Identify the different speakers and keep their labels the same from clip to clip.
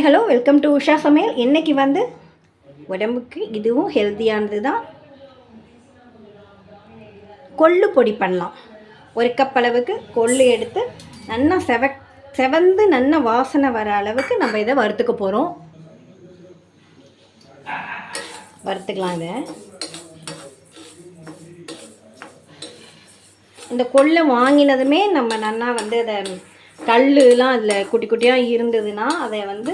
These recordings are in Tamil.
Speaker 1: Hi hello welcome to Usha சமையல். இன்றைக்கி வந்து உடம்புக்கு இதுவும் ஹெல்த்தியானது தான். கொள்ளு பொடி பண்ணலாம். ஒரு கப் அளவுக்கு கொள்ளு எடுத்து நல்லா செவந்து நல்லா வாசனை வர அளவுக்கு நம்ம இதை வறுத்துக்க போகிறோம். வறுத்துக்கலாம். இதை இந்த கொள்ளை வாங்கினதுமே நம்ம நல்லா வந்து அதை கல்லுலாம் அதில் குட்டி குட்டியாக இருந்ததுன்னா அதை வந்து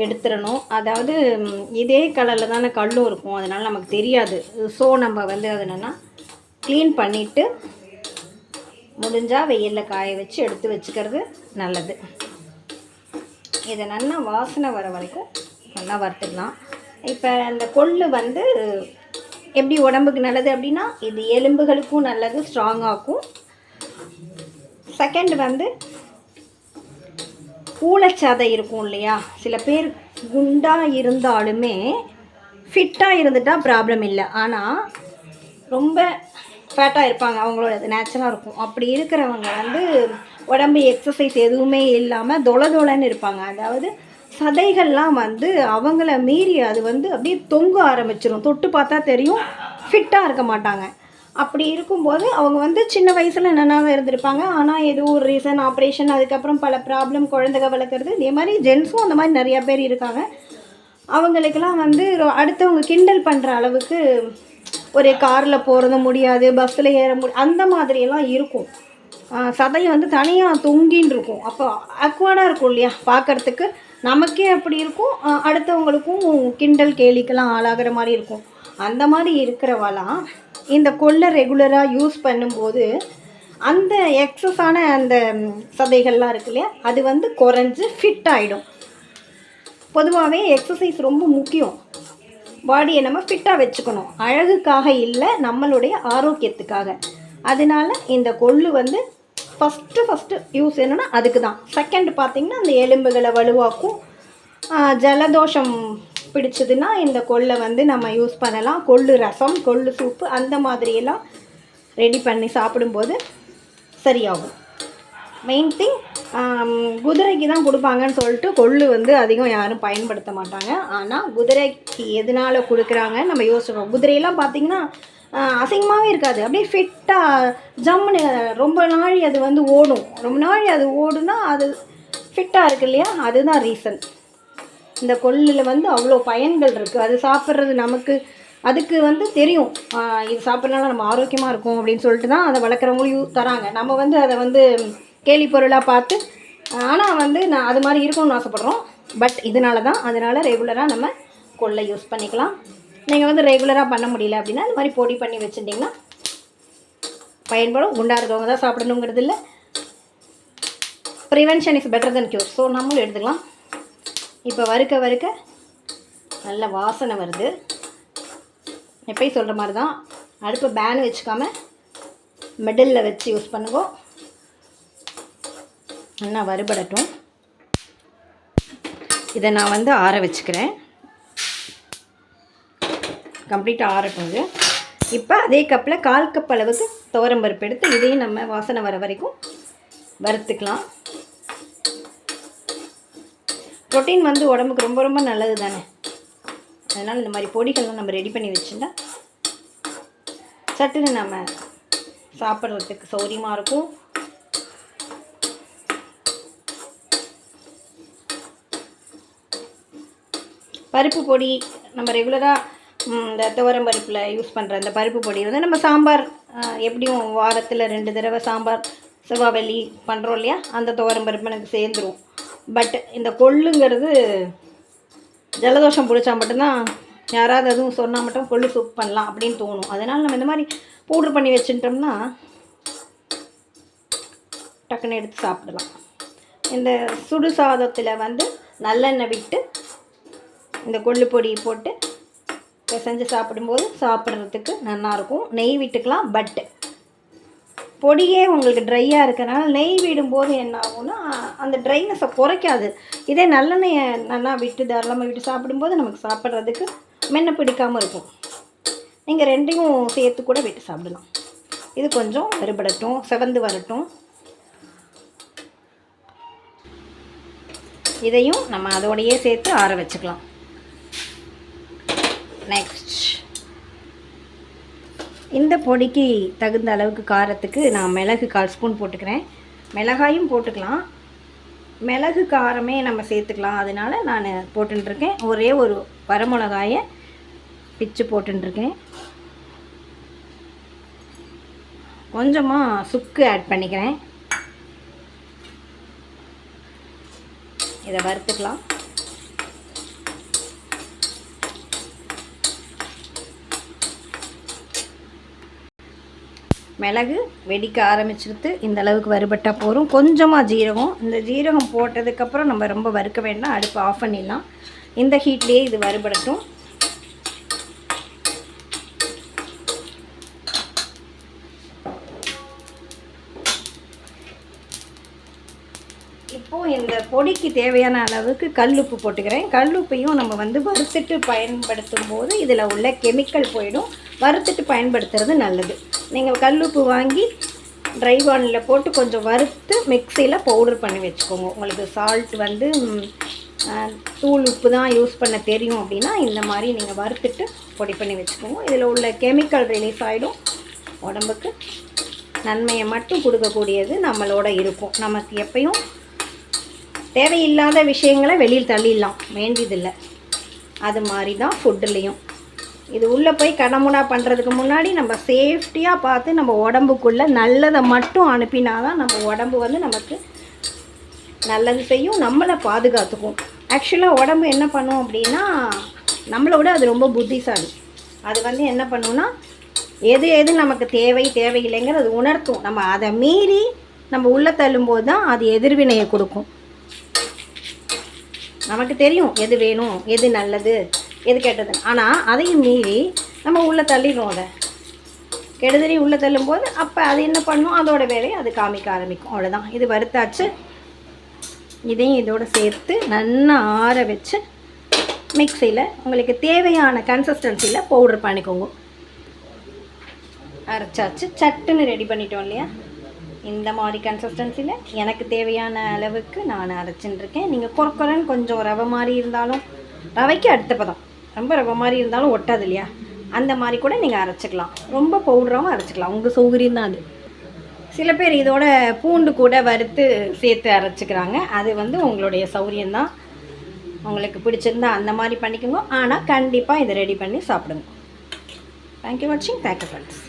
Speaker 1: எடுத்துடணும். அதாவது இதே கலரில் தானே கல்லும் இருக்கும், அதனால் நமக்கு தெரியாது. ஸோ நம்ம வந்து அதை என்னென்னா க்ளீன் பண்ணிவிட்டு முடிஞ்சால் வெயிலில் காய வச்சு எடுத்து வச்சுக்கிறது நல்லது. இதை நல்லா வாசனை வர வரைக்கும் நல்லா வறுத்துக்கலாம். இப்போ இந்த கொள்ளு வந்து எப்படி உடம்புக்கு நல்லது அப்படின்னா, இது எலும்புகளுக்கும் நல்லது, ஸ்ட்ராங்காகும். செகண்ட் வந்து ஊழச்சதை இருக்கும் இல்லையா, சில பேர் குண்டாக இருந்தாலுமே ஃபிட்டாக இருந்துட்டால் ப்ராப்ளம் இல்லை. ஆனால் ரொம்ப ஃபேட்டாக இருப்பாங்க, அவங்களோட நேச்சராக இருக்கும். அப்படி இருக்கிறவங்க வந்து உடம்பு எக்ஸசைஸ் எதுவுமே இல்லாமல் தொலைன்னு இருப்பாங்க. அதாவது சதைகள்லாம் வந்து அவங்கள மீறி அது வந்து அப்படியே தொங்க ஆரம்பிச்சிடும். தொட்டு பார்த்தா தெரியும், ஃபிட்டாக இருக்க மாட்டாங்க. அப்படி இருக்கும்போது அவங்க வந்து சின்ன வயசில் என்னென்னா இருந்திருப்பாங்க. ஆனால் ஏதோ ஒரு ரீசன், ஆப்ரேஷன், அதுக்கப்புறம் பல ப்ராப்ளம், குழந்தைக வளர்க்குறது, இதே மாதிரி ஜென்ஸும் அந்த மாதிரி நிறையா பேர் இருக்காங்க. அவங்களுக்கெல்லாம் வந்து அடுத்தவங்க கிண்டல் பண்ணுற அளவுக்கு ஒரு காரில் போகிறது முடியாது, பஸ்ஸில் ஏற முடியாது, அந்த மாதிரியெல்லாம் இருக்கும். சதை வந்து தனியாக தொங்கின்னு இருக்கும். அப்போ அக்வர்டாக இருக்கும் இல்லையா பார்க்குறதுக்கு. நமக்கே அப்படி இருக்கும், அடுத்தவங்களுக்கும் கிண்டல் கேலிக்கெல்லாம் ஆளாகிற மாதிரி இருக்கும். அந்த மாதிரி இருக்கிறவெல்லாம் இந்த கொள்ளை ரெகுலராக யூஸ் பண்ணும்போது அந்த எக்ஸஸான அந்த சதைகள்லாம் இருக்கு இல்லையா, அது வந்து குறைஞ்சி ஃபிட் ஆகிடும். பொதுவாகவே எக்ஸசைஸ் ரொம்ப முக்கியம். பாடியை நம்ம ஃபிட்டாக வச்சுக்கணும், அழகுக்காக இல்லை, நம்மளுடைய ஆரோக்கியத்துக்காக. அதனால இந்த கொள்ளு வந்து ஃபஸ்ட்டு யூஸ் என்னென்னா அதுக்கு தான். செகண்ட் பார்த்திங்கன்னா அந்த எலும்புகளை வலுவாக்கும். ஜலதோஷம் பிடிச்சதுன்னா இந்த கொள்ளை வந்து நம்ம யூஸ் பண்ணலாம். கொள்ளு ரசம், கொள்ளு சூப்பு அந்த மாதிரியெல்லாம் ரெடி பண்ணி சாப்பிடும்போது சரியாகும். மெயின் திங், குதிரைக்கு தான் கொடுப்பாங்கன்னு சொல்லிட்டு கொள்ளு வந்து அதிகம் யாரும் பயன்படுத்த மாட்டாங்க. ஆனால் குதிரைக்கு எதனால் கொடுக்குறாங்க நம்ம யோசிக்கிறோம். குதிரையெல்லாம் பார்த்திங்கன்னா அசிங்கமாகவே இருக்காது, அப்படியே ஃபிட்டாக ஜம்முன்னு ரொம்ப நாள் அது வந்து ஓடும். ரொம்ப நாள் அது ஓடுனா அது ஃபிட்டாக இருக்கு இல்லையா, அதுதான் ரீசன். இந்த கொள்ளில் வந்து அவ்வளோ பயன்கள் இருக்குது. அது சாப்பிட்றது நமக்கு அதுக்கு வந்து தெரியும், இது சாப்பிட்றதுனால நம்ம ஆரோக்கியமாக இருக்கும் அப்படின்னு சொல்லிட்டு தான் அதை வளர்க்குறவங்களும் தராங்க. நம்ம வந்து அதை வந்து கேலி பொருளாக பார்த்து, ஆனால் வந்து நான் அது மாதிரி இருக்கணும்னு ஆசைப்பட்றோம். பட் அதனால் ரெகுலராக நம்ம கொள்ளை யூஸ் பண்ணிக்கலாம். நீங்கள் வந்து ரெகுலராக பண்ண முடியல அப்படின்னா இந்த மாதிரி பொடி பண்ணி வச்சுட்டிங்கன்னா பயன்படும். குண்டாக இருக்கவங்க தான் சாப்பிடணுங்கிறது இல்லை. Prevention is better then cure. So நம்மளும் எடுத்துக்கலாம். இப்போ வறுக்க நல்ல வாசனை வருது. எப்பயும் சொல்கிற மாதிரி தான், அடுப்பு பேன் வச்சுக்காம மிடில் வச்சு யூஸ் பண்ணுவோம். நல்லா வறுபடட்டும். இதை நான் வந்து ஆற வச்சுக்கிறேன், கம்ப்ளீட்டாக ஆறட்டும் இது. இப்போ அதே கப்பில் 1/4 கப் அளவுக்கு துவரம்பருப்பு எடுத்து இதையும் நம்ம வாசனை வர வரைக்கும் வறுத்துக்கலாம். ப்ரோட்டீன் வந்து உடம்புக்கு ரொம்ப ரொம்ப நல்லது தானே. அதனால் இந்த மாதிரி பொடிகள்லாம் நம்ம ரெடி பண்ணி வச்சுட்டா சட்டுன்னு நம்ம சாப்பிட்றதுக்கு சௌரியமாக இருக்கும். பருப்பு பொடி நம்ம ரெகுலராக இந்த துவரம் பருப்பில் யூஸ் பண்ணுற அந்த பருப்பு பொடி வந்து நம்ம சாம்பார் எப்படியும் வாரத்தில் 2 தடவை சாம்பார் செவ்வாய் வெள்ளி பண்ணுறோம் இல்லையா, அந்த துவரம் பருப்பு எனக்கு சேர்ந்துடும். பட் இந்த கொள்ளுங்கிறது ஜலதோஷம் பிடிச்சா மட்டும்தான், யாராவது அதுவும் சொன்னால் மட்டும் கொள்ளு சூப் பண்ணலாம் அப்படின்னு தோணும். அதனால் நம்ம இந்த மாதிரி பவுட்ரு பண்ணி வச்சுட்டோம்னா டக்குன்னு எடுத்து சாப்பிடலாம். இந்த சுடு சாதத்தில் வந்து நல்லெண்ணெய் விட்டு இந்த கொள்ளு பொடி போட்டு செஞ்சு சாப்பிடும்போது சாப்பிட்றதுக்கு நல்லாயிருக்கும். நெய் விட்டுக்கலாம். பட் பொடியே உங்களுக்கு ட்ரையாக இருக்கிறனால நெய் விடும்போது என்ன ஆகும்னா அந்த ட்ரைனஸை குறைக்காது. இதே நல்லெண்ணெயை நல்லா விட்டு தாராளமாக விட்டு சாப்பிடும்போது நமக்கு சாப்பிட்றதுக்கு மென்ன பிடிக்காமல் இருக்கும். நீங்கள் 2ஐயும் சேர்த்து கூட விட்டு சாப்பிடலாம். இது கொஞ்சம் வறுபடட்டும், செவந்து வரட்டும். இதையும் நம்ம அதோடையே சேர்த்து ஆற வச்சுக்கலாம். நெக்ஸ்ட், இந்த பொடிக்கு தகுந்த அளவுக்கு காரத்துக்கு நான் மிளகு 1/4 ஸ்பூன் போட்டுக்கிறேன். மிளகாயும் போட்டுக்கலாம், மிளகு காரமே நம்ம சேர்த்துக்கலாம். அதனால் நான் போட்டுருக்கேன். ஒரே ஒரு வரமிளகாயை பிச்சு போட்டுருக்கேன். கொஞ்சமாக சுக்கு ஆட் பண்ணிக்கிறேன். இதை வறுத்துக்கலாம். மிளகு வெடிக்க ஆரம்பிச்சிருத்து. இந்த அளவுக்கு வறுபட்டால் போதும். கொஞ்சமாக ஜீரகம், இந்த ஜீரகம் போட்டதுக்கப்புறம் நம்ம ரொம்ப வறுக்க வேண்டாம், அடுப்பு ஆஃப் பண்ணிடலாம். இந்த ஹீட்லேயே இது வறுபடட்டும். இப்போது இந்த பொடிக்கு தேவையான அளவுக்கு கல்லுப்பு போட்டுக்கிறேன். கல்லுப்பையும் நம்ம வறுத்துட்டு பயன்படுத்தும் போது இதில் உள்ள கெமிக்கல் போயிடும். வறுத்துட்டு பயன்படுத்துறது நல்லது. நீங்கள் கல்லுப்பு வாங்கி ட்ரை வானில் போட்டு கொஞ்சம் வறுத்து மிக்சியில் பவுடர் பண்ணி வச்சுக்கோங்க. உங்களுக்கு சால்ட் தூள் உப்பு தான் யூஸ் பண்ண தெரியும் அப்படின்னா இந்த மாதிரி நீங்கள் வறுத்துட்டு பொடி பண்ணி வச்சுக்கோங்க. இதில் உள்ள கெமிக்கல் ரிலீஸ் ஆகிடும். உடம்புக்கு நன்மையை மட்டும் கொடுக்கக்கூடியது நம்மளோட இருக்கும். நமக்கு எப்பயும் தேவையில்லாத விஷயங்களை வெளியில் தள்ளிடலாம், வேண்டியதில்லை. அது மாதிரி தான் ஃபுட்டுலேயும். இது உள்ளே போய் கடமுடா பண்ணுறதுக்கு முன்னாடி நம்ம சேஃப்டியாக பார்த்து நம்ம உடம்புக்குள்ளே நல்லதை மட்டும் அனுப்பினா தான் நம்ம உடம்பு நமக்கு நல்லது செய்யும், நம்மளை பாதுகாத்துக்கும். ஆக்சுவலாக உடம்பு என்ன பண்ணும் அப்படின்னா, நம்மளை விட அது ரொம்ப புத்திசாலி. அது என்ன பண்ணுன்னா, எது நமக்கு தேவையில்லைங்கிறது அது உணர்த்தும். நம்ம அதை மீறி நம்ம உள்ளே தள்ளும்போது தான் அது எதிர்வினையை கொடுக்கும். நமக்கு தெரியும் எது வேணும், எது நல்லது, எது கெட்டது. ஆனால் அதையும் மீறி நம்ம உள்ளே தள்ளிடுறோம். அதை கெடுதலி உள்ளே தள்ளும்போது அப்போ அது என்ன பண்ணும், அதோட வேலையை அது காமிக்க ஆரம்பிக்கும். அவ்வளோதான். இது வறுத்தாச்சு. இதையும் இதோடு சேர்த்து நல்லா ஆற வச்சு மிக்சியில் உங்களுக்கு தேவையான கன்சிஸ்டன்சியில் பவுடர் பண்ணிக்கோங்க. அரைச்சாச்சு, சட்டுன்னு ரெடி பண்ணிட்டோம் இல்லையா? இந்த மாதிரி கன்சிஸ்டன்சியில் எனக்கு தேவையான அளவுக்கு நான் அரைச்சின்ருக்கேன். நீங்கள் கொரன்னு கொஞ்சம் ரவை மாதிரி இருந்தாலும், ரவைக்கு அடுத்த பதம், ரொம்ப ரவை மாதிரி இருந்தாலும் ஒட்டாது இல்லையா? அந்த மாதிரி கூட நீங்கள் அரைச்சிக்கலாம். ரொம்ப பவுடராகவும் அரைச்சிக்கலாம், உங்கள் சௌகரியம் தான் அது. சில பேர் இதோட பூண்டு கூட வறுத்து சேர்த்து அரைச்சிக்கிறாங்க. அது உங்களுடைய சௌகரியம்தான். உங்களுக்கு பிடிச்சிருந்தா அந்த மாதிரி பண்ணிக்கோங்க. ஆனால் கண்டிப்பாக இதை ரெடி பண்ணி சாப்பிடுங்க. தேங்க்யூ வாட்சிங். Thank you friends.